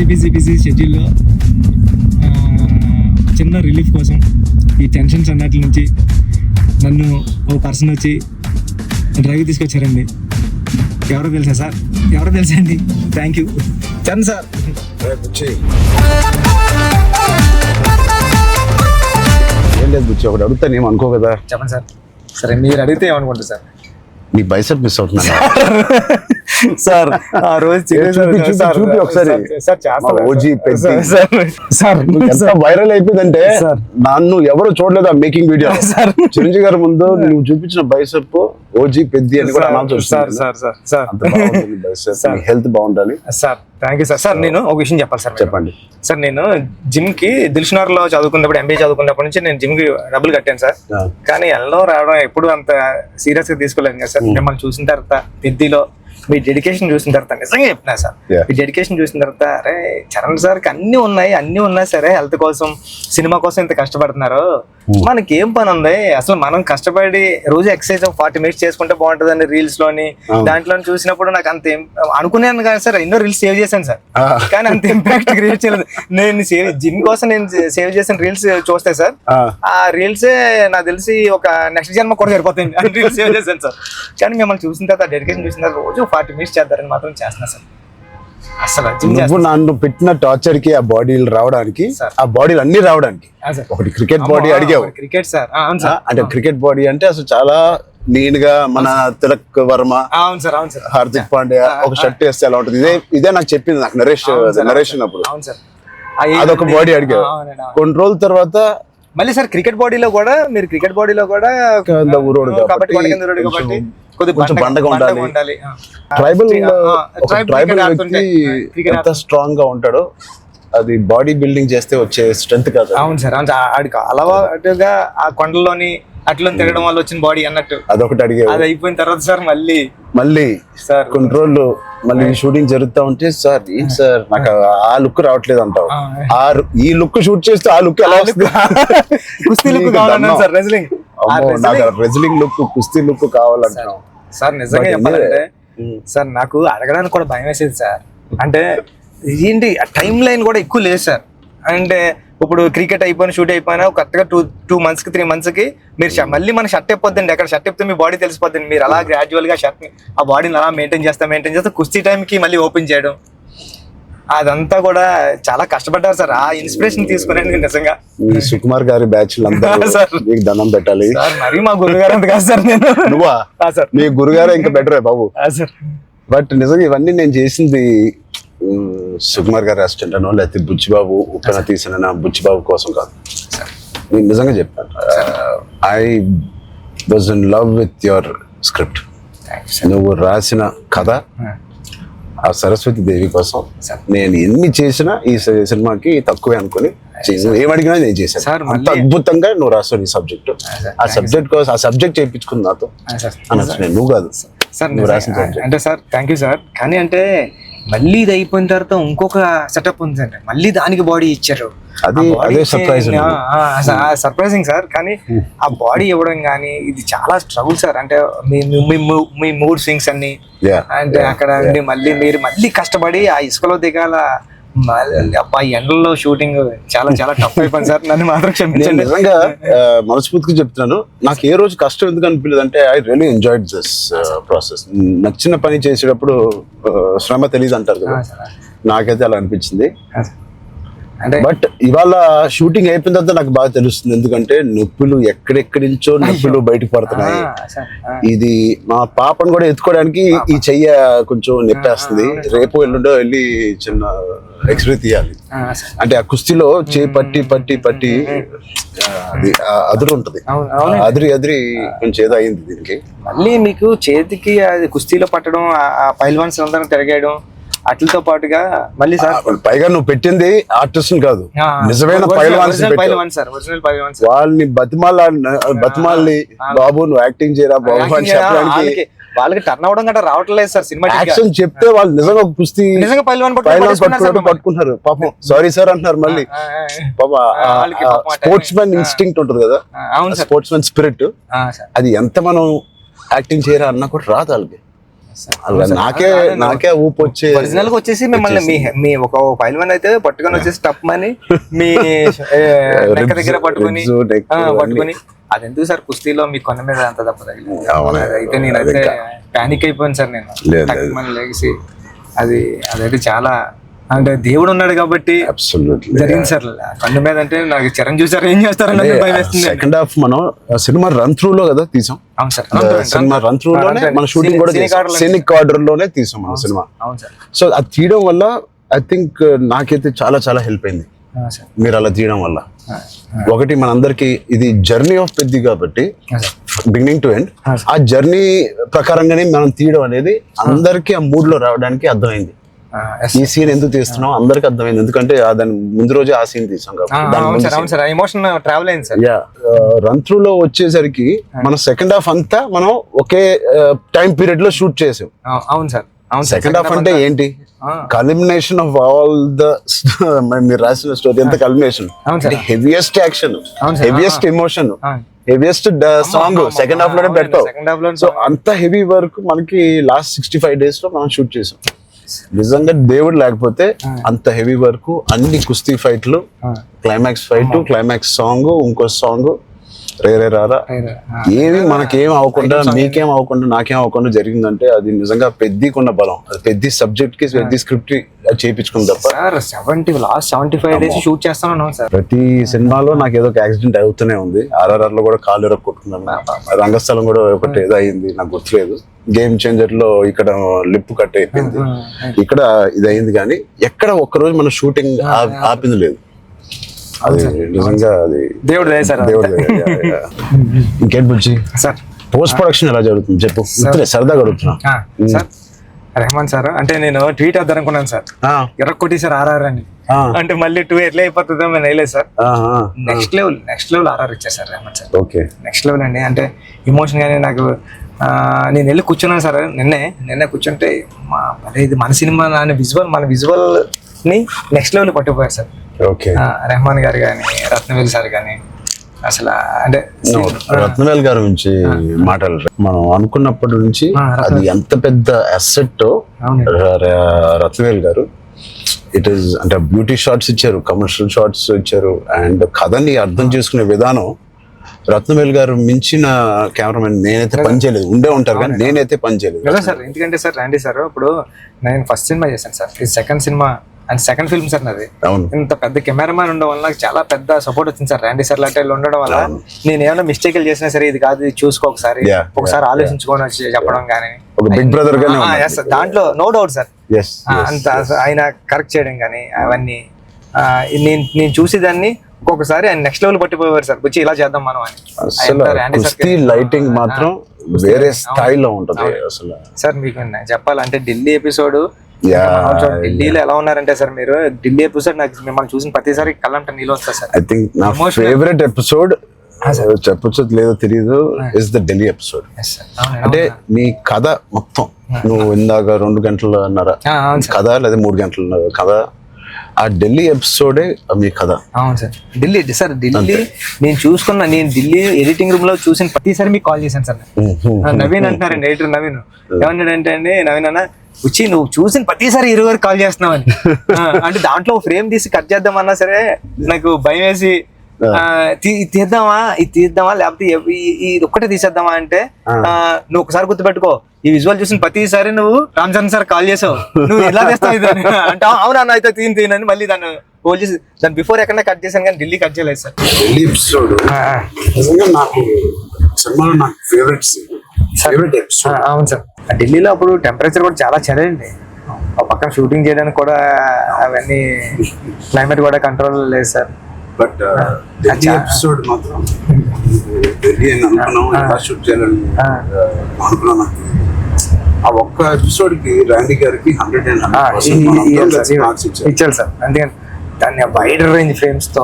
Busy షెడ్యూల్లో చిన్న relief కోసం ఈ టెన్షన్స్ అన్నట్ల నుంచి నన్ను ఓ పర్సన్ వచ్చి డ్రైవ్ తీసుకొచ్చారండి. ఎవరో తెలుసా అండి. Thank you Charan sir. ఏం లేదు బుచ్చి, ఒకటి అడుగుతాను ఏమనుకో కదా. చెప్పండి సార్. సరే మీరు అడిగితే ఏమనుకుంటారు సార్? నీ బైసెప్ మిస్ అవుతున్నా సార్. ఆ రోజు చూపి ఒకసారి. వైరల్ అయిపోయిందంటే నన్ను ఎవరు చూడలేదు ఆ మేకింగ్ వీడియో. చిరంజీవి గారి ముందు నువ్వు చూపించిన బైసెప్ ఓజీ పెద్ది అని కూడా అనౌన్స్. హెల్త్ బాగుండాలి sir. Thank you sir. Sir నేను ఒక విషయం చెప్పాలి సార్. చెప్పండి సార్. నేను జిమ్ కి దిల్షునగర్ లో చదువుకున్నప్పుడు, ఎంబీఏ చదువుకున్నప్పటి నుంచి నేను జిమ్ కి డబ్బులు కట్టాను సార్. కానీ వెళ్ళడం రావడం ఎప్పుడు అంత సీరియస్ గా తీసుకోలేదు కదా సార్. మిమ్మల్ని చూసిన తర్వాత పెద్దిలో మీ డెడికేషన్ చూసిన తర్వాత నిజంగా చెప్తున్నా సార్, మీ డెడికేషన్ చూసిన తర్వాత అరే చరణ్ సార్కి అన్ని ఉన్నాయి సరే, హెల్త్ కోసం సినిమా కోసం ఇంత కష్టపడుతున్నారు, మనకి ఏం పని ఉంది అసలు? మనం కష్టపడి రోజు ఎక్సర్సైజ్ 40 minutes చేసుకుంటే బాగుంటుందని రీల్స్ లోని దాంట్లో చూసినప్పుడు నాకు అంత అనుకున్నాను కానీ సార్, ఎన్నో రీల్స్ సేవ్ చేశాను సార్, కానీ అంత ఇంపాక్ట్ క్రియేట్ చేయలేదు. నేను జిమ్ కోసం నేను సేవ్ చేసిన రీల్స్ చూస్తే సార్, ఆ రీల్సే నాకు తెలిసి ఒక నెక్స్ట్ జన్మ కూడా సరిపోతుంది రీల్స్ సేవ్ చేశాను సార్. కానీ మిమ్మల్ని చూసిన తర్వాత డెడికేషన్ చూసిన తర్వాత రోజు 40 minutes చేద్దారని మాత్రం చేస్తున్నా సార్. అసలు నువ్వు నన్ను పెట్టిన టార్చర్ కి ఆ బాడీలు రావడానికి, ఆ బాడీలు అన్ని రావడానికి ఒకటి క్రికెట్ బాడీ అడిగావు. క్రికెట్ సార్ అంటే క్రికెట్ బాడీ అంటే అసలు చాలా నీట్ గా మన తిలక్ వర్మ, హార్దిక్ పాండ్యా ఒక షర్ట్ వేస్తే ఎలా ఉంటుంది, ఇదే నాకు చెప్పింది, నాకు నరేషన్ అప్పుడు అదొక బాడీ అడిగావు. కొన్ని రోజుల తర్వాత మళ్ళీ సార్ క్రికెట్ బాడీలో కూడా మీరు కొంచెం బండగా ఉండాలి. ట్రైబల్ వ్యక్తి ఎంత స్ట్రాంగ్ గా ఉంటాడో అది బాడీ బిల్డింగ్ చేస్తే వచ్చే స్ట్రెంత్ కాదు. అవును సార్. ఆడికి అలవాటుగా ఆ కొండలోని అట్లా తిరగడం వల్ల వచ్చిన బాడీ అన్నట్టు అదొకటి అడిగా. అది అయిపోయిన తర్వాత సార్ మళ్ళీ సార్ కొన్ని రోజులు మళ్ళీ షూటింగ్ జరుగుతా ఉంటే సార్ ఏంటి సార్ నాకు ఆ లుక్ రావట్లేదు అంటావు. ఈ లుక్ షూట్ చేస్తే ఆ లుక్ ఎలా రెజ్లింగ్ లుక్, కుస్తీ లుక్ కావాలంటావు సార్. నిజంగా చెప్పాలంటే సార్ నాకు అడగడానికి కూడా భయం వేసేది సార్. అంటే ఏంటి టైం లైన్ కూడా ఎక్కువ లేదు సార్. అంటే ఇప్పుడు క్రికెట్ అయిపోయిన షూట్ అయిపోయినా కరెక్ట్గా 2 months కి 3 months కి మీరు మళ్ళీ మన షర్ట్ అయిపోద్దండి. అక్కడ షర్ట్ అయిపోతే మీ బాడీ తెలిసిపోద్దండి. మీరు అలా గ్రాడ్యువల్ గా షర్ట్ ఆ బాడీని అలా మెయింటైన్ చేస్తే కుస్తీ టైంకి మళ్ళీ ఓపెన్ చేయడం, అదంతా కూడా చాలా కష్టపడ్డారు సార్. ఆ ఇన్స్పిరేషన్ తీసుకున్నాను నిజంగా. సుకుమార్ గారి బ్యాచ్ మీకు దండం పెట్టాలి సార్. మరి మా గురుగారు అంత కాదు సార్. నేను నువ్వా సార్? మీ గురుగారు ఇంకా బెటరే బాబు సార్. బట్ నిజంగా ఇవన్నీ నేను చేసింది సుకుమార్ గారి అసిస్టెంట్ అనో లేకపోతే బుచ్చిబాబు ఉప్పెన తీసిన బుచ్చిబాబు కోసం కాదు. నేను నిజంగా చెప్పాను, I was in love with your script. నువ్వు రాసిన కథ ఆ సరస్వతి దేవి కోసం నేను ఎన్ని చేసినా ఈ సినిమాకి తక్కువే అనుకుని ఏమడిగినా నేను చేశాను. అంత అద్భుతంగా నువ్వు రాసావు ఈ సబ్జెక్ట్. ఆ సబ్జెక్ట్ కోసం ఆ సబ్జెక్ట్ చేయించుకుంది నాతో అనొచ్చు. నువ్వు కాదు సార్ అంటే సార్. Thank you sir. కానీ అంటే మళ్ళీ ఇది అయిపోయిన తర్వాత ఇంకొక సెటప్ ఉంది అంటే మళ్ళీ దానికి బాడీ ఇచ్చారు. Surprising sir. కానీ ఆ బాడీ ఇవ్వడం కానీ ఇది చాలా స్ట్రగుల్ సార్. అంటే మీ మూడ్ స్వింగ్స్ అన్ని అంటే అక్కడ మళ్ళీ మీరు కష్టపడి ఆ ఇసుకలో దిగాల, అబ్బాయి ఎండల్లో షూటింగ్ చాలా చాలా టఫ్ అయిపోయింది సార్. నన్ను మాత్రం క్షమించండి. నిజంగా మనస్ఫూర్తిగా చెప్తున్నాను, నాకు ఏ రోజు కష్టం ఎందుకు అనిపించలేదు అంటే I really enjoyed this process. నచ్చిన పని చేసేటప్పుడు శ్రమ తెలియదు అంటారు కదా, నాకైతే అలా అనిపించింది. బట్ ఇవాళ షూటింగ్ అయిపోయిన తర్వాత నాకు బాగా తెలుస్తుంది, ఎందుకంటే నొప్పులు ఎక్కడెక్కడి నుంచో నొప్పులు బయటకు పడుతున్నాయి. ఇది మా పాపను కూడా ఎత్తుకోవడానికి ఈ చెయ్య కొంచెం నొప్పేస్తుంది. రేపు ఎల్లుండో వెళ్ళి చిన్న ఎక్స్రే తీయాలి. అంటే ఆ కుస్తీలో చేయి పట్టి అది అదురు ఉంటది, అదిరి కొంచెం ఏదో అయింది దీనికి. మళ్ళీ మీకు చేతికి అది కుస్తీలో పట్టడం, ఆ పైల్వాన్స్ అందరం తిరగేయడం అట్లతో పాటుగా మళ్ళీ సార్ పైగా నువ్వు పెట్టింది ఆర్టిస్ట్ కాదు, నిజమైన వాళ్ళని బతిమాలి బాబు నువ్వు యాక్టింగ్ చేయరా బాబు అని చెప్పడానికి వాళ్ళకి టర్న్ అవడం గట్రా రావట్లేదు సార్. సినిమా యాక్షన్ చెప్తే వాళ్ళు నిజంగా కుస్తీ పట్టుకుంటున్నారు. పాపం సారీ సార్ అంటున్నారు. మళ్ళీ స్పోర్ట్స్ మ్యాన్ ఇన్స్టింక్ట్ ఉంటుంది కదా, స్పోర్ట్స్ మ్యాన్ స్పిరిట్, అది ఎంత మనం యాక్టింగ్ చేయరా అన్నా కూడా రాదు వాళ్ళకి. అలా నాకే ఊపు వచ్చే ఒరిజినల్ గా వచ్చేసి మిమ్మల్ని మీ ఒక పైల్వాన్ అయితే పట్టుకొని వచ్చేసి టప్ అని మీ నెక్క దగ్గర పట్టుకొని అది ఎందుకు సార్ కుస్తీలో మీ కొన్న మీద అంత దెబ్బ తగిలింది అయితే నేనైతే పానిక్ అయిపోయాను సార్ నేను లేచి అదైతే చాలా అంటే దేవుడు ఉన్నాడు కాబట్టి జరిగింది సార్ కన్ను మీద అంటే నాకు చిరంజీవి సార్ ఏం చేస్తారని భయం వేస్తుంది. సెకండ్ హాఫ్ మనం సినిమా రన్ త్రూ లో కదా తీసాం. అవును సార్, సినిమా రన్ త్రూ లోనే మన షూటింగ్ కూడా సీనిక్ ఆర్డర్ లోనే తీసాం మన సినిమా. అవును సార్. సో అది తీయడం వల్ల ఐ థింక్ నాకైతే చాలా చాలా హెల్ప్ అయింది మీరు అలా తీయడం వల్ల. ఒకటి మనందరికి ఇది జర్నీ ఆఫ్ పెద్ది కాబట్టి బిగినింగ్ టు ఎండ్ ఆ జర్నీ ప్రకారంగానే మనం తీయడం అనేది అందరికి ఆ మూడ్ లో రావడానికి అర్థమైంది. ఈ సీన్ ఎందుకు తీస్తున్నాం అందరికి అర్థమైంది, ఎందుకంటే దాని ముందు రోజే ఆ సీన్ తీసాం కాబట్టి. రన్ త్రూ లో వచ్చేసరికి మన సెకండ్ హాఫ్ అంతా మనం ఒకే టైం పీరియడ్ లో షూట్ చేసాం. అవును సార్. సెకండ్ హాఫ్ అంటే ఏంటి, కల్మినేషన్ ఆఫ్ ఆల్ ద మీరు రాసిన స్టోరీ అంతా culmination. Heaviest action, heaviest emotion, heaviest song second half లోనే పెట్టావు. సో అంత హెవీ వర్క్ మనకి లాస్ట్ 65 days లో మనం షూట్ చేసాం. నిజంగా దేవుడు లేకపోతే అంత హెవీ వర్క్, అన్ని కుస్తీ ఫైట్లు, క్లైమాక్స్ ఫైట్, క్లైమాక్స్ సాంగ్, ఇంకో సాంగ్ రే రారా ఏమి మనకేం అవ్వకుండా మీకేం అవ్వకుండా నాకేం అవ్వకుండా జరిగిందంటే అది నిజంగా పెద్దకున్న బలం. అది పెద్ద సబ్జెక్ట్ కి పెద్ద స్క్రిప్ట్ చేయించుకుంది తప్ప. లాస్ట్ 75 days షూట్ చేస్తాను సార్. ప్రతి సినిమాలో నాకు ఏదో ఒక యాక్సిడెంట్ అవుతూనే ఉంది. RRR లో కూడా కాలు ఎరగ కొట్టుకున్నాను, రంగస్థలం కూడా ఒకటి ఏదో అయింది నాకు గుర్తులేదు. గేమ్ చేంజర్ లో ఇక్కడ లిప్ కట్ అయిపోయింది, ఇక్కడ ఇది అయింది. కానీ ఎక్కడ ఒక్కరోజు మన షూటింగ్ ఆపింది లేదు. అది నిజంగా అది దేవుడు ఇంకేంటి బుజ్జి సార్ పోస్ట్ ప్రొడక్షన్ ఎలా జరుగుతుంది చెప్పు, సరదాగా అడుగుతున్నా. సార్ రెహమాన్ సార్ అంటే నేను ట్వీట్ వద్దాం అనుకున్నాను సార్, ఎర్రకొట్టి సార్ RRR అని. అంటే మళ్ళీ 2 ఎట్లా అయిపోతుందో నేను వేయలేదు సార్. నెక్స్ట్ లెవెల్ RRR ఇచ్చారు sir Rahman sir. Okay, next level అండి. అంటే ఎమోషన్ గానీ నాకు నేను వెళ్ళి కూర్చున్నాను సార్. నిన్నే కూర్చుంటే ఇది మన సినిమా మన విజువల్ ని నెక్స్ట్ లెవెల్ పట్టుకుపోయారు సార్. రెహమాన్ గారు కానీ, రత్నవేల్ సార్ కానీ, అసలు అంటే రత్నవేల్ గారి నుంచి మాట్లాడారు. మనం అనుకున్నప్పటి నుంచి అది ఎంత పెద్ద అసెట్ రత్నవేల్ గారు. ఇట్ ఈస్ అంటే బ్యూటీ షాట్స్ ఇచ్చారు, కమర్షియల్ షాట్స్ ఇచ్చారు, అండ్ కథని అర్థం చేసుకునే విధానం రత్నవేల్ గారు మించిన కెమెరామెన్ నేనైతే పని చేయలేదు. ఉండే ఉంటారు కానీ నేనైతే పని చేయలేదు కదా సార్. ఎందుకంటే సార్ రాండి సార్, ఇప్పుడు నేను ఫస్ట్ సినిమా చేశాను సార్, ఇది second cinema and second film sir నాది. ఇంత పెద్ద కెమెరామ్యాన్ ఉండడం వల్ల నాకు చాలా పెద్ద సపోర్ట్ వచ్చింది సార్. రాండి సార్ లాంటి ఉండడం వల్ల నేను ఏమైనా మిస్టేక్లు చేసినా సరే ఇది కాదు ఇది చూసుకో ఒకసారి ఆలోచించుకొని వచ్చి చెప్పడం కానీ బిగ్ బ్రదర్ దాంట్లో నో డౌట్ సార్. అంత ఆయన కరెక్ట్ చేయడం కానీ అవన్నీ నేను చూసేదాన్ని ఒక్కొక్కసారి ఆయన నెక్స్ట్ లెవెల్ పట్టిపోయారు సార్. వచ్చి ఇలా చేద్దాం మనం అని. లైటింగ్ మాత్రం వేరే స్థాయిలో ఉంటది అసలు సార్. మీకు చెప్పాలంటే ఢిల్లీ ఎపిసోడ్, ఢిల్లీలో ఎలా ఉన్నారంటే సార్ మీరు ఢిల్లీ ఎపిసోడ్ నాకు మిమ్మల్ని చూసిన ప్రతిసారి కళ్ళంట నీళ్ళు వస్తా సార్. ఐ థింక్ నా ఫేవరెట్ ఎపిసోడ్ చెప్పొచ్చు లేదో తెలియదు ఇస్ ద ఢిల్లీ ఎపిసోడ్. అంటే నీ కథ మొత్తం నువ్వు ఇందాక 2 గంటలన్నర కథ లేదా 3 గంటల కథ, ఆ ఢిల్లీ ఎపిసోడే మీ కథ. అవును సార్. ఢిల్లీ నేను ఢిల్లీ ఎడిటింగ్ రూమ్ లో చూసిన ప్రతిసారి మీకు కాల్ చేశాను సార్. నవీన్ అంటున్నారండి, ఎడిటర్ నవీన్ ఏమన్నాడంటే అండి, నవీన్ అన్న వచ్చి నువ్వు చూసిన ప్రతిసారి 20 వరకు కాల్ చేస్తున్నావని. అంటే దాంట్లో ఫ్రేమ్ తీసి కట్ చేద్దామన్నా సరే నాకు భయం వేసి ఇది తీద్దామా లేకపోతే ఇది ఒక్కటే తీసేద్దామా అంటే నువ్వు ఒకసారి గుర్తుపెట్టుకో, ఈ విజువల్ చూసిన ప్రతిసారి నువ్వు రామ్ చరణ్ సార్ కాల్ చేసావు, నువ్వు ఎలా చేస్తావు ఇది అంటే అవునా అయితే తీనని మళ్ళీ దాన్ని హోల్డ్ చేసి దాని బిఫోర్ ఎక్కడ కట్ చేశాను కానీ ఢిల్లీ కట్ చేయలేదు సార్. ఢిల్లీ ఎపిసోడ్ నాకు సినిమాలో నాకు ఫేవరెట్ ఎపిసోడ్. అవును సార్. ఢిల్లీలో అప్పుడు టెంపరేచర్ కూడా చాలా చలండి, పక్కన షూటింగ్ చేయడానికి కూడా అవన్నీ క్లైమేట్ కూడా కంట్రోల్ లేదు సార్. బట్ ఢిల్లీ ఎపిసోడ్ మాత్రం ఢిల్లీ అని అనుకున్నాం, ఎలా షూట్ చేయాలని అనుకున్నాను. ఆ ఒక్క ఎపిసోడ్ కి రాండీ గారికి 100% మార్క్స్ ఇచ్చారు సార్. అందుకని దాన్ని వైడ్ రేంజ్ ఫ్రేమ్స్ తో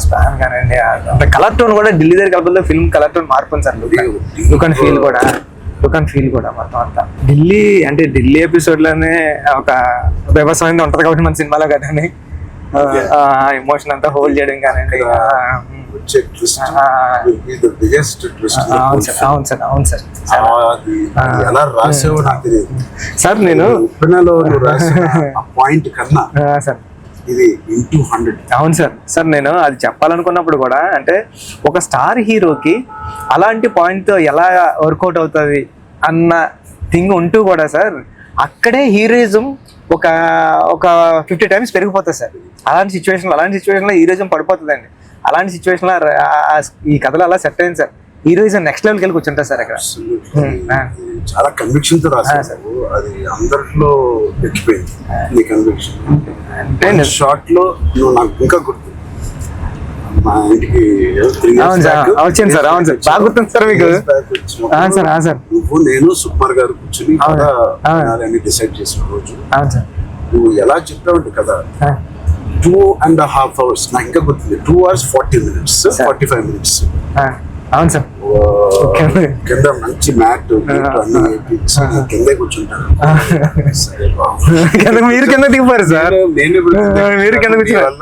స్పాన్ కానివ్వండి, అంటే కలర్ టోన్ కూడా ఢిల్లీ దగ్గర కలపడంలో ఫిల్మ్ కలర్ టోన్ మార్పు సార్. లుక్ అండ్ ఫీల్ కూడా మొత్తం అంతా ఢిల్లీ అంటే ఢిల్లీ ఎపిసోడ్ లోనే ఒక వ్యవసాయం ఉంటది కాబట్టి మన సినిమాలో కదండి ఎమోషన్ అంతా హోల్డ్ చేయడం కానండి. వచ్చే twist will be the biggest twist. అవును సార్, అవును సార్, అవును సార్. అది ఎలా రాసావో నాకు తెలియదు సార్ నేను ఉప్పెనలో నువ్వు రాసిన ఆ పాయింట్ కన్నా సార్ ఇది ఇంటూ 100. అవును సార్. సార్ నేను అది చెప్పాలనుకున్నప్పుడు కూడా అంటే ఒక స్టార్ హీరోకి అలాంటి పాయింట్ ఎలా వర్కౌట్ అవుతుంది అన్న థింగ్ ఉంటూ కూడా సార్ అక్కడే హీరోయిజం ఒక 50 టైమ్స్ పెరిగిపోతుంది సార్. అలాంటి సిచ్యువేషన్లో హీరోయిజం పడిపోతుందండి. అలాంటి సిచ్యువేషన్లో ఈ కథలో అలా సెట్ అయింది సార్. హీరోయిజం నెక్స్ట్ లెవెల్కి వెళ్ళి కూర్చుంటారు సార్ అక్కడ. చాలా కన్విక్షన్ తో రాశారు. అది అందరిలో ఎక్కిపోయింది నీ కన్విక్షన్. అంటే షార్ట్ లో నువ్వు నాకు ఇంకా గుర్తు మా ఇంటికి 3 years వచ్చింది సార్. అవును సార్, బాగా గుర్తుంది సార్ మీకు. సార్ నువ్వు నేను సుకుమార్ గారు కూర్చుని అని డిసైడ్ చేసిన రోజు నువ్వు ఎలా చెప్పావంటే కదా 2.5 hours నాకు ఇంకా గుర్తుంది. 2 hours 40 minutes 45 minutes. అవును సార్. కింద మంచి మ్యాట్ అన్ని వేయించి కిందే కూర్చుంటాను. మీరు కింద దిగిపోయారు సార్. మీరు కింద కూర్చోవాలి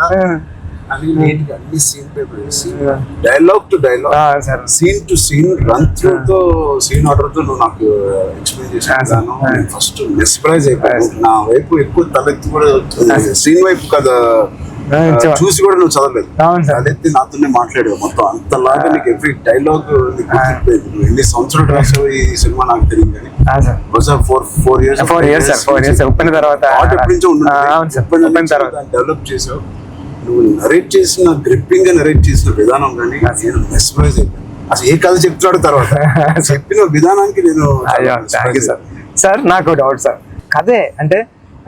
అని నీట్గా అన్ని సీన్ పేపర్ వేసి dialogue to dialogue scene to scene run through తో సీన్ ఆర్డర్ తో నువ్వు నాకు ఎక్స్ప్లెయిన్ చేశాను. నేను ఫస్ట్ మెస్ప్రైజ్ అయిపోయాను. నా వైపు ఎక్కువ తలెత్తి కూడా సీన్ వైపు కదా చూసి కూడా నువ్వు చదవలేదు. తలెత్తి నాతోనే మాట్లాడావు మొత్తం. అంతలాగా నీకు ఎవ్రీ డైలాగ్ నువ్వు ఎన్ని సంవత్సరాలు రాసావు ఈ సినిమా నాకు తెలియదు కానీ ఫోర్ ఇయర్స్ ఉప్పిన తర్వాత డెవలప్ చేసావు. నువ్వు నరేట్ చేసిన గ్రిప్పింగ్ గా నరేట్ చేసిన విధానం కానీ నేను మెస్మరైజ్ అయిపోయాను. అసలు ఏ కథ చెప్తున్నాడు తర్వాత చెప్పిన విధానానికి నేను సార్. నాకు డౌట్ సార్, కథే అంటే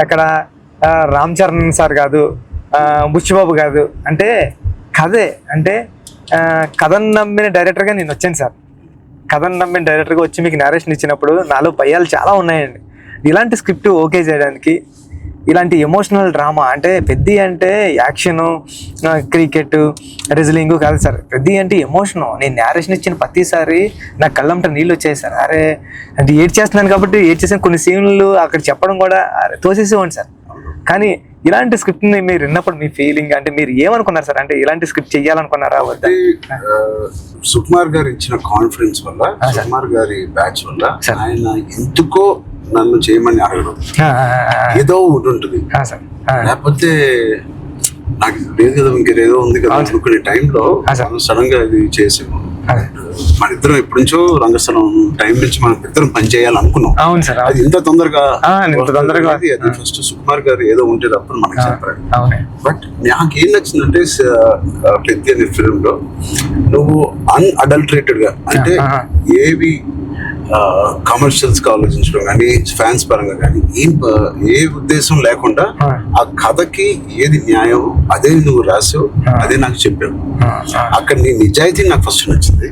అక్కడ రామ్ చరణ్ సార్ కాదు, బుచ్చిబాబు కాదు, అంటే కథే అంటే కథను నమ్మిన డైరెక్టర్గా నేను వచ్చాను సార్. కథను నమ్మిన డైరెక్టర్గా వచ్చి మీకు నేరేషన్ ఇచ్చినప్పుడు నాలో భయాలు చాలా ఉన్నాయండి. ఇలాంటి స్క్రిప్ట్ ఓకే చేయడానికి, ఇలాంటి ఎమోషనల్ డ్రామా అంటే పెద్ద అంటే యాక్షను, క్రికెట్, రెజ్లింగ్ కాదు సార్. పెద్ద అంటే ఎమోషను. నేను నేరేషన్ ఇచ్చిన ప్రతిసారి నాకు కళ్ళంట నీళ్ళు వచ్చాయి సార్. అరే అంటే ఏడ్ చేస్తున్నాను కాబట్టి ఏడ్ చేసిన కొన్ని సీన్లు అక్కడ చెప్పడం కూడా తోసేసేవాడి సార్. కానీ ఇలాంటి స్క్రిప్ట్ని మీరు విన్నప్పుడు మీ ఫీలింగ్ అంటే మీరు ఏమనుకున్నారు సార్? అంటే ఇలాంటి స్క్రిప్ట్ చెయ్యాలనుకున్నారా? సుకుమార్ గారు ఇచ్చిన కాన్ఫిడెన్స్ వల్ల, సుకుమార్ గారి బ్యాచ్ వల్ల ఆయన ఎందుకో నన్ను చేయమని అడగడం ఏదో ఒకటి ఉంటుంది. లేకపోతే నాకు లేదు కదా ఇంకేదో ఉంది కదా అనుకునే టైంలో సడన్ గా ఇది చేసాము. మన ఇద్దరం ఎప్పటి నుంచో రంగస్థలం టైం నుంచి మనం ఇద్దరం పని చేయాలి అనుకున్నాం. అది ఇంత తొందరగా అది ఫస్ట్ సుకుమార్ గారు ఏదో ఉంటే తప్పని మనకు చెప్పారు. బట్ నాకేం నచ్చిందంటే పెద్ద అనే ఫిల్మ్ లో నువ్వు అన్అడల్టరేటెడ్ గా అంటే ఏవి కమర్షియల్స్ గా ఆలోచించడం కానీ ఫ్యాన్స్ పరంగా కానీ ఏ ఉద్దేశం లేకుండా ఆ కథకి ఏది న్యాయం అదే నువ్వు రాసావు, అదే నాకు చెప్పావు. అక్కడ నీ నిజాయితీ నాకు ఫస్ట్ నచ్చింది.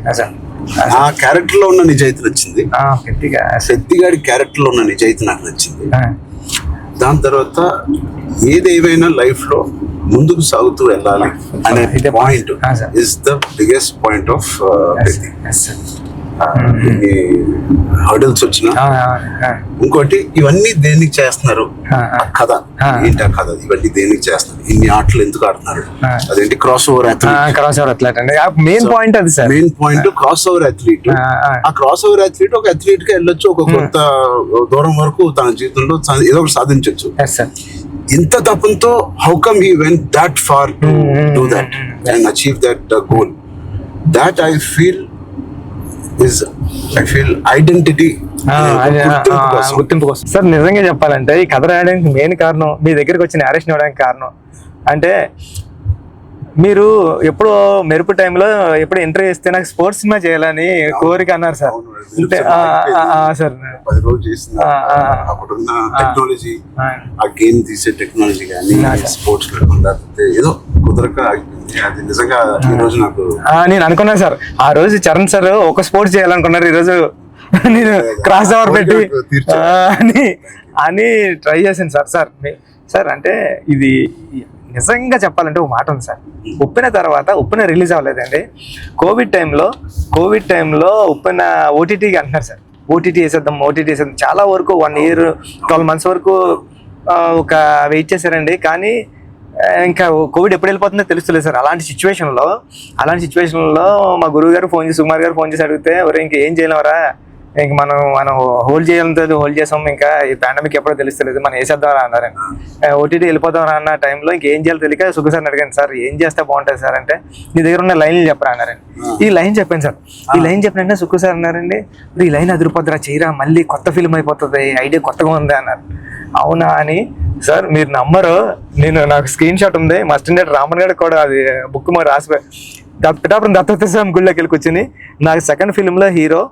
ఆ క్యారెక్టర్ లో ఉన్న నిజాయితీ నచ్చింది. శెట్టిగాడి క్యారెక్టర్ లో ఉన్న నిజాయితీ నాకు నచ్చింది. దాని తర్వాత ఏదేమైనా లైఫ్ లో ముందుకు సాగుతూ వెళ్ళాలి అనే point is the biggest point of hurdles వచ్చిన. ఇంకోటి ఇవన్నీ దేనికి చేస్తున్నారు, కథ ఏంటి, ఆ కథ ఇవన్నీ దేనికి చేస్తున్నారు, ఇన్ని ఆటలు ఎందుకు ఆడుతున్నారు, అదేంటి cross over athlete. Main point అది sir. Main point cross over athlete. ఆ క్రాస్ ఓవర్ అథ్లీట్ ఒక అథ్లీట్ గా వెళ్ళొచ్చు, ఒక కొంత దూరం వరకు తన జీవితంలో ఏదో ఒకటి సాధించవచ్చు. ఇంత తపంతో how come he went that far to do that and achieve that goal. That I feel identity, గుర్తింపు కోసం. సార్ నిజంగా చెప్పాలంటే ఈ కథ రాయడానికి మెయిన్ కారణం, మీ దగ్గరికి వచ్చి నేరేషన్ ఇవ్వడానికి కారణం అంటే మీరు ఎప్పుడు మెరుపు టైంలో ఎప్పుడు ఎంట్రీ చేస్తే నాకు స్పోర్ట్స్ సినిమా చేయాలని కోరిక అన్నారు సార్. సార్ టెక్నాలజీ, ఆ గేమ్ తీసే టెక్నాలజీ కానీ స్పోర్ట్స్ ఏదో కుదరక అది నిజంగా ఈ రోజు నాకు నేను అనుకున్నాను సార్. ఆ రోజు చరణ్ సార్ ఒక స్పోర్ట్స్ చేయాలనుకున్నారు, ఈ రోజు నేను క్రాస్ ఓవర్ పెట్టి అని ట్రై చేశాను సార్. సార్ అంటే ఇది నిజంగా చెప్పాలంటే ఒక మాట ఉంది సార్. ఉప్పిన తర్వాత ఉప్పిన రిలీజ్ అవ్వలేదండి. కోవిడ్ టైంలో ఉప్పిన ఓటీటీకి అంటున్నారు సార్. ఓటీటీ వేసేద్దాం చాలా వరకు 1 year 12 months వరకు ఒక వెయిట్ చేశారండి. కానీ ఇంకా కోవిడ్ ఎప్పుడు వెళ్ళిపోతుందో తెలుస్తలేదు సార్. అలాంటి సిచ్యువేషన్లో మా గురువు గారు ఫోన్ చేసి, సుకుమార్ గారు ఫోన్ చేసి అడిగితే, ఎవరు ఇంక ఏం చేయలేవరా, ఇంక మనం హోల్డ్ హోల్డ్ చేసాం, ఇంకా ఈ పాండమిక్ ఎప్పుడో తెలుస్తలేదు, మనం వేసేద్దాం అన్నారండి. ఓటీటీ వెళ్ళిపోదాం అన్న టైంలో ఇంకేం చేయాలో తెలియక సుఖ సార్ని అడిగాను, సార్ ఏం చేస్తే బాగుంటుంది సార్ అంటే, నీ దగ్గర ఉన్న లైన్లు చెప్పరా అన్నారండి. ఈ లైన్ చెప్పాను సార్. ఈ లైన్ చెప్పినంటే సుఖ సార్ అన్నారండి, ఈ లైన్ అదిరిపోద్దురా, చేయరా, మళ్ళీ కొత్త ఫిల్మ్ అయిపోతుంది, ఐడియా కొత్తగా ఉంది అన్నారు. అవునా అని సార్ మీరు నమ్మరు, నాకు స్క్రీన్ షాట్ ఉంది, మా స్టాండర్డ్ రామన్ గారికి కూడా అది బుక్ మరి రాసిపోయి పిఠాపురం దత్తత స్వామి గుళ్ళోకి వెళ్ళి కూర్చుని, నాకు సెకండ్ ఫిల్మ్లో హీరో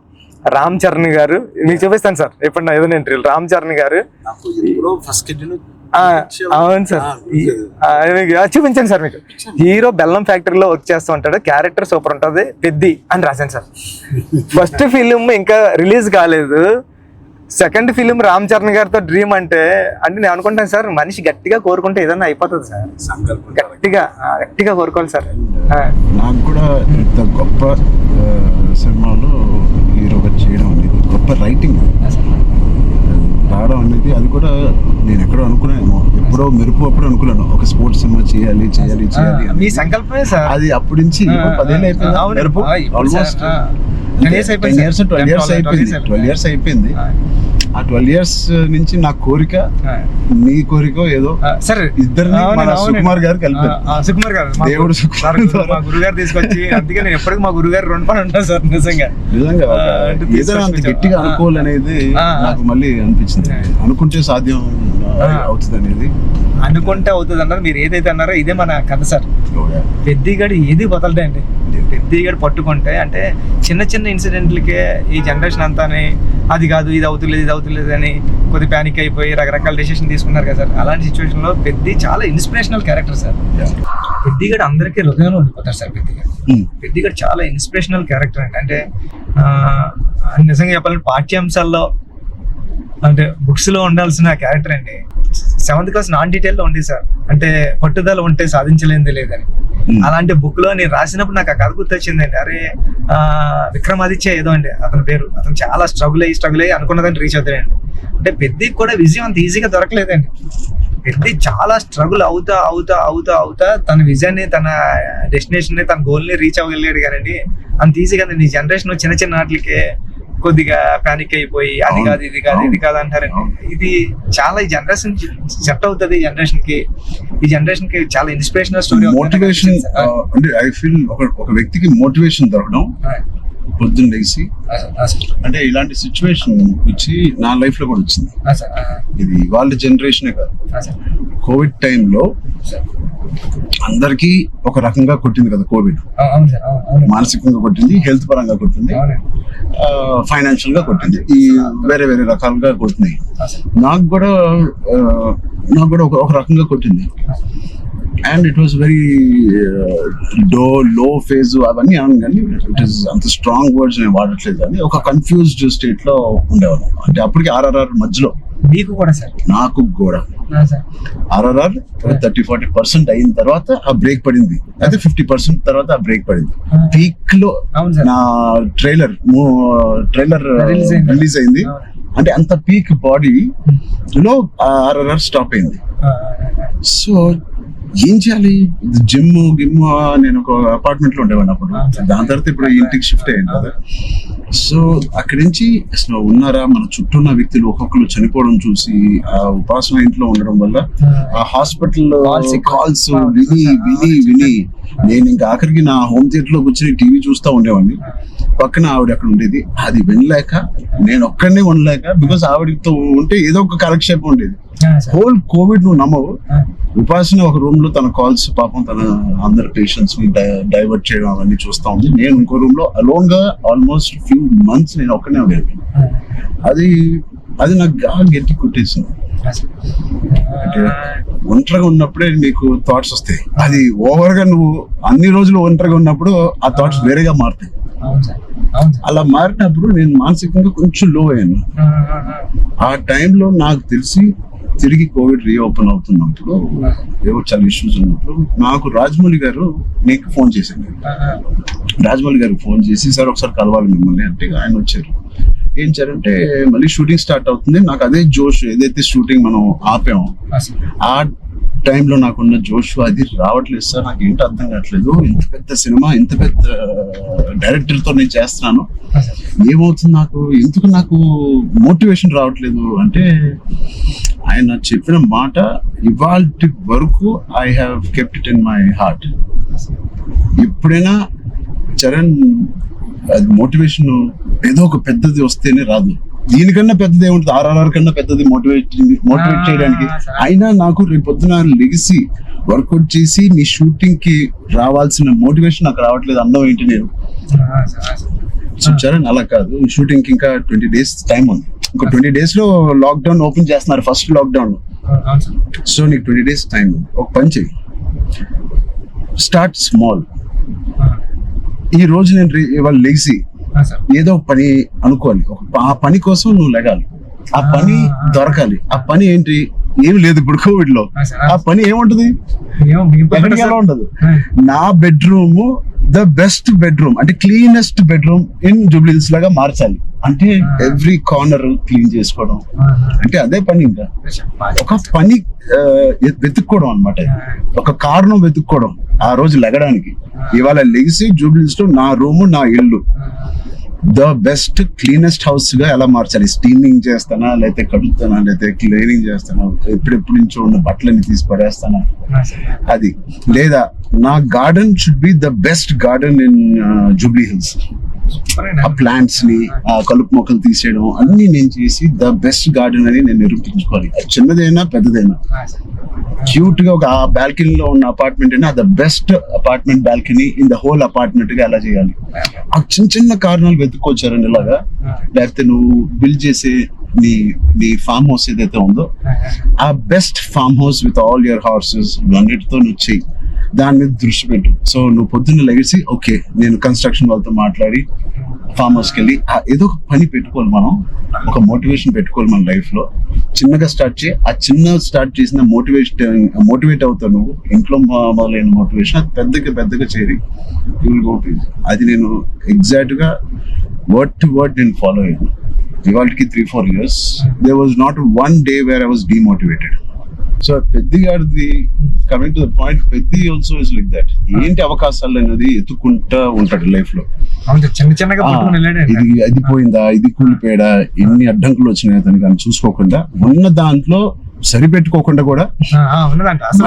రామ్ చరణ్ గారు, మీకు చూపిస్తాను సార్ ఎప్పుడు నా ఏదైనా ఇంటర్వ్యూ, రామ్ చరణ్ గారు. అవును సార్, చూపించాను సార్ మీకు. హీరో బెల్లం ఫ్యాక్టరీలో వర్క్ చేస్తూ ఉంటాడు, క్యారెక్టర్ సూపర్ ఉంటుంది, పెద్ది అని రాశాను సార్. ఫస్ట్ ఫిలిం ఇంకా రిలీజ్ కాలేదు, సెకండ్ ఫిలిం రామ్ చరణ్ గారితో డ్రీమ్ అంటే నేను అనుకుంటాను సార్, మనిషి గట్టిగా కోరుకుంటే ఏదైనా అయిపోతుంది సార్, గట్టిగా కోరుకోవాలి సార్. నాకు కూడా ఇంత గొప్ప సినిమాలో హీరోగా చేయడం అనేది, గొప్ప రైటింగ్ రావడం అనేది, అది కూడా నేను ఎక్కడో అనుకున్నాను, ఎప్పుడో మెరుపు అప్పుడు అనుకున్నాను ఒక స్పోర్ట్స్ సినిమా చేయాలి మీ సంకల్పమే సార్. అది అప్పటి నుంచి 10 ఏళ్ళు అయిపోయింది, మెరుపు ఆల్మోస్ట్ 12 years అయిపోయింది. ఆ 12 years నుంచి నా కోరిక, నీ కోరిక ఏదో సార్, ఇద్దరిని సుకుమార్ గారు కలిపారు. సుకుమార్ గారు దేవుడు, మా గురుగారు తీసుకొచ్చి, అందుకే నేను ఎప్పటికీ మా గురుగారు 2 పని ఉంటాను సార్. నిజంగా ఏదైనా అంత గట్టిగా అనుకోవాలనేది నాకు మళ్ళీ అనిపించింది. అనుకుంటే సాధ్యం అవుతుంది అనేది, అనుకుంటే అవుతుంది అన్నారు. మీరు ఏదైతే అన్నారో ఇదే మన కథ సార్. పెద్దిగాడు ఏది వదలడండి, పెద్దిగాడు పట్టుకుంటే అంటే చిన్న చిన్న ఇన్సిడెంట్లకే ఈ జనరేషన్ అంతా అది కాదు, ఇది అవుతులేదు అని కొద్ది ప్యానిక్ అయిపోయి రకరకాల డెసిషన్ తీసుకున్నారు కదా సార్. అలాంటి సిచ్యువేషన్ లో పెద్ది చాలా ఇన్స్పిరేషనల్ క్యారెక్టర్ సార్. పెద్దిగాడు అందరికీ హృదయంలో ఉండిపోతారు సార్. పెద్దిగాడు చాలా ఇన్స్పిరేషనల్ క్యారెక్టర్ అండి. అంటే నిజంగా చెప్పాలంటే పాఠ్యాంశాల్లో అంటే బుక్స్ లో ఉండాల్సిన క్యారెక్టర్ అండి. 7th class నాన్ డీటెయిల్ లో ఉంది సార్, అంటే పట్టుదల ఉంటే సాధించలేనిది లేదని. అలాంటి బుక్ లో నేను రాసినప్పుడు నాకు ఆ కథ గుర్తొచ్చిందండి. అరే విక్రమాదిత్య ఏదో అండి అతని పేరు, అతను చాలా స్ట్రగుల్ అయ్యి అనుకున్నదాన్ని రీచ్ అవుతాడండి. అంటే పెద్దికి కూడా విజయం అంత ఈజీగా దొరకలేదండి. పెద్ది చాలా స్ట్రగుల్ అవుతా తన విజయాన్ని, తన డెస్టినేషన్ ని, తన గోల్ ని రీచ్ అవ్వగలిగాడు. కానీ అంత ఈజీగా ఈ జనరేషన్ చిన్న వాటికే కొద్దిగా ప్యానిక్ అయిపోయి అది కాదు ఇది కాదు అంటారండి. ఇది చాలా ఈ జనరేషన్ సెట్ అవుతుంది. ఈ జనరేషన్ కి చాలా ఇన్స్పిరేషనల్ స్టోరీ. మోటివేషన్ అంటే ఐ ఫీల్ ఒక వ్యక్తికి మోటివేషన్ దొరకడం పొద్దున్న లేసి, అంటే ఇలాంటి సిచ్యువేషన్ వచ్చి నా లైఫ్ లో కూడా వచ్చింది. ఇది వాళ్ళ జనరేషనే కాదు, కోవిడ్ టైంలో అందరికి ఒక రకంగా కొట్టింది కదా కోవిడ్. మానసికంగా కొట్టింది, హెల్త్ పరంగా కొట్టింది, ఫైనాన్షియల్ గా కొట్టింది, ఈ వేరే రకాలుగా కొట్టినాయి. నాకు కూడా ఒక రకంగా కొట్టింది. And it was very low phase అవన్నీ అన్నాను, కానీ ఇట్ ఈస్ అంత స్ట్రాంగ్ వర్డ్స్ నేను వాడట్లేదు. కానీ ఒక కన్ఫ్యూజ్డ్ స్టేట్ లో ఉండేవాళ్ళం. అంటే అప్పటికి RRR మధ్యలో మీకు కూడా సార్, నాకు కూడా RRR 30-40% అయిన తర్వాత ఆ బ్రేక్ పడింది. అయితే 50% తర్వాత ఆ బ్రేక్ పడింది. పీక్ లో నా ట్రైలర్ రిలీజ్ అయింది. అంటే అంత పీక్ బాడీ లో RRR స్టాప్ అయింది. సో ఏం చేయాలి, జిమ్ నేను ఒక అపార్ట్మెంట్ లో ఉండేవాడిని అప్పుడు. దాని తర్వాత ఇప్పుడు ఇంటికి షిఫ్ట్ అయ్యాను కదా. సో అక్కడి నుంచి అసలు ఉన్నారా, మన చుట్టూ ఉన్న వ్యక్తులు ఒక్కొక్కరు చనిపోవడం చూసి ఆ ఉపాసన ఇంట్లో ఉండడం వల్ల ఆ హాస్పిటల్ కాల్స్ విని నేను ఇంకా ఆఖరికి నా హోమ్ థియేటర్ లో కూర్చొని టీవీ చూస్తూ ఉండేవాడిని. పక్కన ఆవిడ అక్కడ ఉండేది, అది వినలేక నేను ఒక్కడనే ఉండలేక, బికాస్ ఆవిడతో ఉంటే ఏదో ఒక కాలక్షేపం ఉండేది. హోల్ కోవిడ్ నువ్వు నమ్మవు, ఉపాసన ఒక రూమ్ లో తన కాల్స్ పాపం తన అందరు పేషెంట్స్ ని డైవర్ట్ చేయడం అవన్నీ చూస్తా ఉంది. నేను ఇంకో రూమ్ లో అలోన్ గా ఆల్మోస్ట్ ఫ్యూ మంత్స్ నేను ఒక్కనే ఉండేది. అది నాకు గట్టి కొట్టేసింది. అంటే ఒంటరిగా ఉన్నప్పుడే నీకు థాట్స్ వస్తాయి. అది ఓవర్ గా నువ్వు అన్ని రోజులు ఒంటరిగా ఉన్నప్పుడు ఆ థాట్స్ వేరేగా మారుతాయి. అలా మారినప్పుడు నేను మానసికంగా కొంచెం లో అయ్యాను. ఆ టైంలో నాకు తెలిసి తిరిగి కోవిడ్ రీఓపెన్ అవుతున్నప్పుడు, ఏవో చాలా ఇష్యూస్ ఉన్నప్పుడు నాకు రాజమౌళి గారు నీకు ఫోన్ చేశాను. రాజమౌళి గారికి ఫోన్ చేసి, సార్ ఒకసారి కలవాలి మిమ్మల్ని అంటే ఆయన వచ్చారు. ఏం చేయాలంటే మళ్ళీ షూటింగ్ స్టార్ట్ అవుతుంది. నాకు అదే జోష్, ఏదైతే షూటింగ్ మనం ఆపామో ఆ టైంలో నాకున్న జోష్ అది రావట్లేదు సార్. నాకు ఏంటో అర్థం కావట్లేదు. ఇంత పెద్ద సినిమా, ఇంత పెద్ద డైరెక్టర్ తో నేను చేస్తున్నాను, ఏమవుతుంది నాకు, ఎందుకు నాకు మోటివేషన్ రావట్లేదు అంటే, ఆయన చెప్పిన మాట ఇవాల్టి వరకు I have kept it in my heart. ఎప్పుడైనా చరణ్ అది మోటివేషన్ ఏదో ఒక పెద్దది వస్తేనే రాదు, దీనికన్నా పెద్దది ఏముంటుంది, RRR కన్నా పెద్దది మోటివేట్ చేయడానికి. అయినా నాకు రేపు పొద్దున లెగిసి వర్కౌట్ చేసి మీ షూటింగ్ కి రావాల్సిన మోటివేషన్ నాకు రావట్లేదు. అన్నం ఏంటి నేను. సో చరణ్ అలా కాదు, షూటింగ్ కి ఇంకా 20 days టైం ఉంది. ఇంకా 20 days లో లాక్డౌన్ ఓపెన్ చేస్తున్నారు, ఫస్ట్ లాక్డౌన్. సో నీకు 20 days టైం ఉంది. ఒక పని చెయ్యి, స్టార్ట్ స్మాల్. ఈ రోజు నేను ఇవాళ లెగిసి ఏదో ఒక పని అనుకోవాలి, ఆ పని కోసం నువ్వు లెగాలి, ఆ పని దొరకాలి. ఆ పని ఏంటి, ఏమి లేదు ఇప్పుడు కోవిడ్ లో. ఆ పని ఏముంటది, ఎలా ఉండదు. నా బెడ్రూమ్ ద బెస్ట్ బెడ్రూమ్, అంటే క్లీనెస్ట్ బెడ్రూమ్ ఇన్ జూబ్లీహిల్స్ లాగా మార్చాలి. అంటే ఎవ్రీ కార్నర్ క్లీన్ చేసుకోవడం, అంటే అదే పని. ఇంకా ఒక పని వెతుక్కోవడం అనమాట, ఒక కారణం వెతుక్కోవడం ఆ రోజు లెగడానికి. ఇవాళ లెగిసి జూబ్లీహిల్స్ లో నా రూము, నా ఇల్లు ద బెస్ట్ క్లీనెస్ట్ హౌస్ గా ఎలా మార్చాలి. స్టీమింగ్ చేస్తానా, లేకపోతే కడుగుతానా, లేకపోతే క్లీనింగ్ చేస్తానా, ఎప్పుడెప్పుడు నుంచో ఉన్న బట్టలని తీసి పడేస్తానా, అది. లేదా నా garden should be the best garden in Jubilee hills. ఆ ప్లాంట్స్ ని, ఆ కలుపు మొక్కలు తీసేయడం అన్ని నేను చేసి ద బెస్ట్ గార్డెన్ అని నేను నిరూపించుకోవాలి. చిన్నదైనా పెద్దదైనా. క్యూట్ గా ఒక బాల్కనీలో ఉన్న అపార్ట్మెంట్ అయినా the best apartment balcony in the whole apartment గా ఎలా చేయాలి. ఆ చిన్న చిన్న కారణాలు వెతుక్కొచ్చారని ఇలాగా. లేకపోతే నువ్వు బిల్డ్ చేసే నీ ఫామ్ హౌస్ ఏదైతే ఉందో, ఆ best farm house with all your horses అన్నిటితో నువ్వు చెయ్యి, దాని మీద దృష్టి పెట్టు. సో నువ్వు పొద్దున్న లెగిసి ఓకే నేను కన్స్ట్రక్షన్ వాళ్ళతో మాట్లాడి ఫామ్ హౌస్కి వెళ్ళి ఏదో ఒక పని పెట్టుకోవాలి. మనం ఒక మోటివేషన్ పెట్టుకోవాలి మన లైఫ్ లో. చిన్నగా స్టార్ట్ చేయి. ఆ చిన్న స్టార్ట్ చేసిన మోటివేట్ అవుతావు నువ్వు. ఇంట్లో మొదలైన మోటివేషన్ అది పెద్దగా చేరి యూ విల్ గో టు. అది నేను ఎగ్జాక్ట్ గా వర్డ్ టు వర్డ్ నేను ఫాలో అయ్యాను. ఇవాళకి 3-4 years there was not one day where I was demotivated. So Peddi గారిది coming to the point, Peddi also is like that. ఏంటి అవకాశాలు అనేది ఎత్తుకుంటా ఉంటాడు లైఫ్ లో. ఇది అది పోయిందా, ఇది కూలిపోయాడా, ఎన్ని అడ్డంకులు వచ్చినాయి అతనికి అని చూసుకోకుండా, ఉన్న దాంట్లో సరిపెట్టుకోకుండా కూడా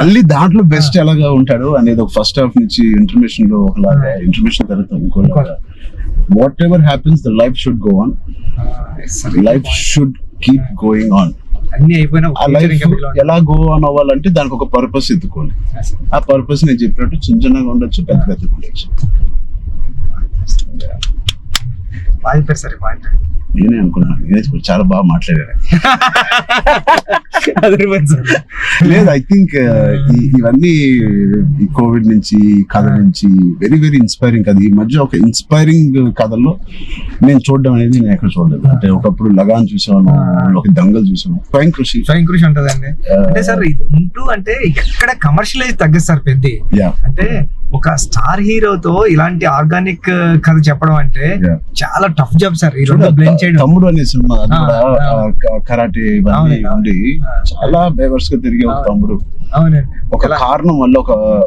మళ్ళీ దాంట్లో బెస్ట్ ఎలాగా ఉంటాడు అనేది ఒక ఫస్ట్ హాఫ్ నుంచి ఇంటర్మిషన్ లో ఒకలాగా, ఇంటర్మిషన్ తర్వాత ఇంకోలాగా. Whatever happens the life should go on, life should keep going on. ఆ లైఫ్ ఎలా గో ఆన్ అవ్వాలంటే దానికి ఒక పర్పస్ ఎత్తుకోవాలి. ఆ పర్పస్ నేను చెప్పినట్టు చిన్న చిన్నగా ఉండొచ్చు, పెద్ద ఉండొచ్చు. నేనే అనుకున్నాను, నేనే చాలా బాగా మాట్లాడాను. లేదు, ఐ థింక్ ఇవన్నీ ఈ కోవిడ్ నుంచి, కథ నుంచి వెరీ వెరీ ఇన్స్పైరింగ్ కథ. ఈ మధ్య ఒక ఇన్స్పైరింగ్ కథల్లో నేను చూడడం అనేది నేను ఎక్కడ చూడలేదు. అంటే ఒకప్పుడు లగాన్ చూసాను, ఒక దంగల్ చూసాను, స్వయం కృషి ఉంటదండి. అంటే సార్ ఉంటూ అంటే ఎక్కడ కమర్షియలైజ్ తగ్గదు సార్ పెద్ద. అంటే ఒక స్టార్ హీరోతో ఇలాంటి ఆర్గానిక్ కథ చెప్పడం అంటే చాలా టఫ్ జాబ్ సార్. ఈ రెండు బ్లెండ్ చేయడం. తమ్ముడు అనే సినిమా కరాటే ఇవన్నీ ఉండి చాలా బేవర్స్ గా తిరిగే ఒక తమ్ముడు ఒక కారణం వల్ల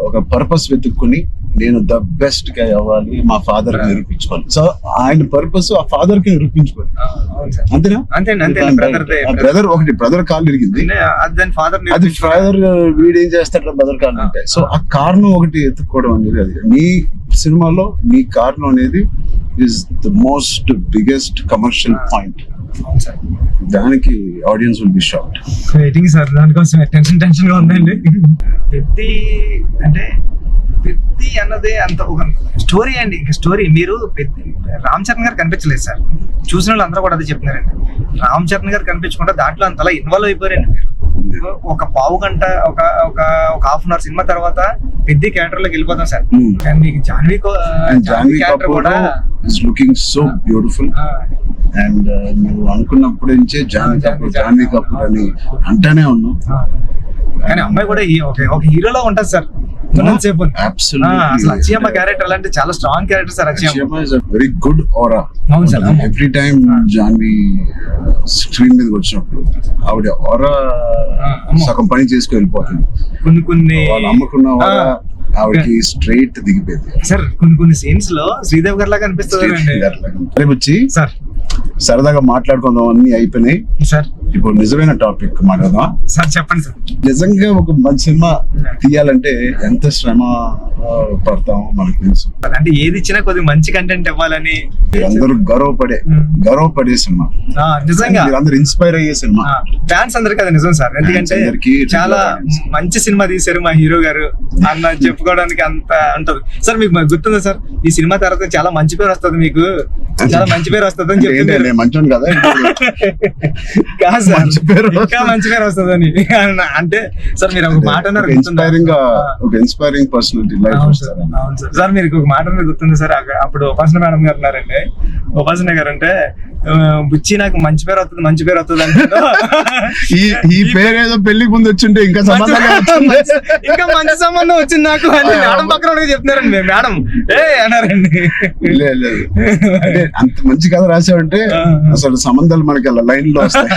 ఒక పర్పస్ వెతుక్కుని నేను ద బెస్ట్ గా అవ్వాలి, మా ఫాదర్ కి నిరూపించుకోవాలి. సో ఆయన పర్పస్ ఆ ఫాదర్ కి నిరూపించుకోవాలి. అంతేనా? బ్రదర్ ఒకటి బ్రదర్ కాళ్ళు ఇరిగింది, అది ఫాదర్ వీడేం చేస్తాడు బ్రదర్ కాళ్ళు అంటే. సో ఆ కారణం ఒకటి ఎత్తుక్కోవడం అనేది, అది నీ సినిమాలో నీ కారణం అనేది is the most biggest commercial point. దానికి audience will be shocked. Waiting sir, దానికోసం టెన్షన్ గా ఉందండి. పెద్ది అంటే పెద్ది అన్నదే అంత ఒక స్టోరీ అండి. ఇంకా స్టోరీ మీరు రామ్ చరణ్ గారు కనిపించలేదు సార్. చూసిన వాళ్ళు అందరూ కూడా అదే చెప్తున్నారండి. రామ్ చరణ్ గారు కనిపించకుండా దాంట్లో అంతలా ఇన్వాల్వ్ అయిపోయారండి మీరు. ఒక పావు గంట ఒక హాఫ్ అన్ అవర్ సినిమా తర్వాత పెద్ద క్యారెక్టర్ లోకి వెళ్ళిపోతాం సార్. కానీ మీకు జాన్వీ క్యారెక్టర్ కూడా లుకింగ్ సో బ్యూటిఫుల్. అండ్ నువ్వు అనుకున్నప్పటి నుంచే జాన్వీ కపూర్ అని అంటానే ఉన్నావు. కానీ అమ్మాయి కూడా ఒక హీరోలో ఉంటుంది సార్. ఉన్నంతసేపు Absolutely. అసలు అచ్చయ్యమ్మ క్యారెక్టర్ అంటే చాలా strong character sir Achiyamma. Achiyamma is a very good aura. అవును సార్, అవును. ఎవ్రీ టైమ్ జాన్వి స్క్రీన్ మీదకి వచ్చినప్పుడు ఆవిడ aura అమ్మో. సగం పని చేసుకు వెళ్ళిపోతుంది. కొన్ని వాళ్ళు అమ్ముకున్న aura ఆవిడకి స్ట్రైట్ దిగిపోయింది. సార్ కొన్ని సీన్స్ లో శ్రీదేవి గారి లాగా అనిపిస్తుంది అండి రేపు వచ్చి సార్. సరదాగా మాట్లాడుకుందాం, అన్ని అయిపోయినాయి. సార్ ఇప్పుడు నిజమైన టాపిక్ మాట్లాడదాం. సార్ చెప్పండి సార్. నిజంగా ఒక మంచి సినిమా తీయాలంటే ఎంత శ్రమ పడతామో మనకు తెలుసు. అంటే ఏది ఇచ్చినా కొద్దిగా మంచి కంటెంట్ ఇవ్వాలని అందరూ గర్వపడే సినిమా, నిజంగా అందరూ ఇన్స్పైర్ అయ్యే సినిమా. ఫ్యాన్స్ అందరికి అది నిజం సార్. ఎందుకంటే Fans అందరికీ చాలా మంచి సినిమా తీశారు మా హీరో గారు అన్న చెప్పుకోవడానికి అంత ఉంటది సార్. మీకు గుర్తుందా సార్, ఈ సినిమా తర్వాత చాలా మంచి పేరు వస్తుంది, మీకు చాలా మంచి పేరు వస్తుంది అని చెప్తున్నారు. నేను మంచోను కదా. కాదు సార్, మంచి పేరు ఇంకా మంచి పేరు వస్తుంది అని అంటే సార్ మీరు ఒక మాట అన్నారు గుర్తుందా? ఒక ఇన్స్పైరింగ్ పర్సనాలిటీ లైఫ్ అవును సార్, అవును సార్. సార్ మీరు ఒక మాట అన్నారు గుర్తుంది సార్, అప్పుడు ఉపాసన మేడం గారు ఉన్నారండి. ఉపాసన గారు అంటే బుచ్చి నాకు మంచి పేరు వస్తుంది అంటే ఈ పేరు ఏదో పెళ్లికి ముందు వచ్చింటే ఇంకా సంబంధం ఇంకా మంచి సంబంధం వచ్చింది నాకు అని మేడం పక్కన ఉండి చెప్తున్నారండి. మేడం అన్నారండి. లేదు అంటే అంత మంచి కథ రాసావంటే అసలు సంబంధాలు మనకి అలా లైన్ లో వస్తాయి.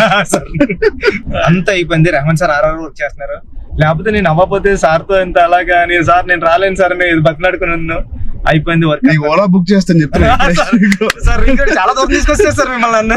అంత అయిపోయింది. రెహమాన్ సార్ ఆర్ఆర్ వర్క్ చేస్తున్నారు, లేకపోతే నేను అవ్వకపోతే సార్ తో ఎంత అలాగా నేను రాలేను సార్ అని బతిలాడుకుని ఉన్నాను. అయిపోయింది వర్క్. ఓలా బుక్ చేస్తాను చెప్తాను సార్ ఇంకా చాలా దూరం తీసుకొస్తారు సార్ మిమ్మల్ని అన్న.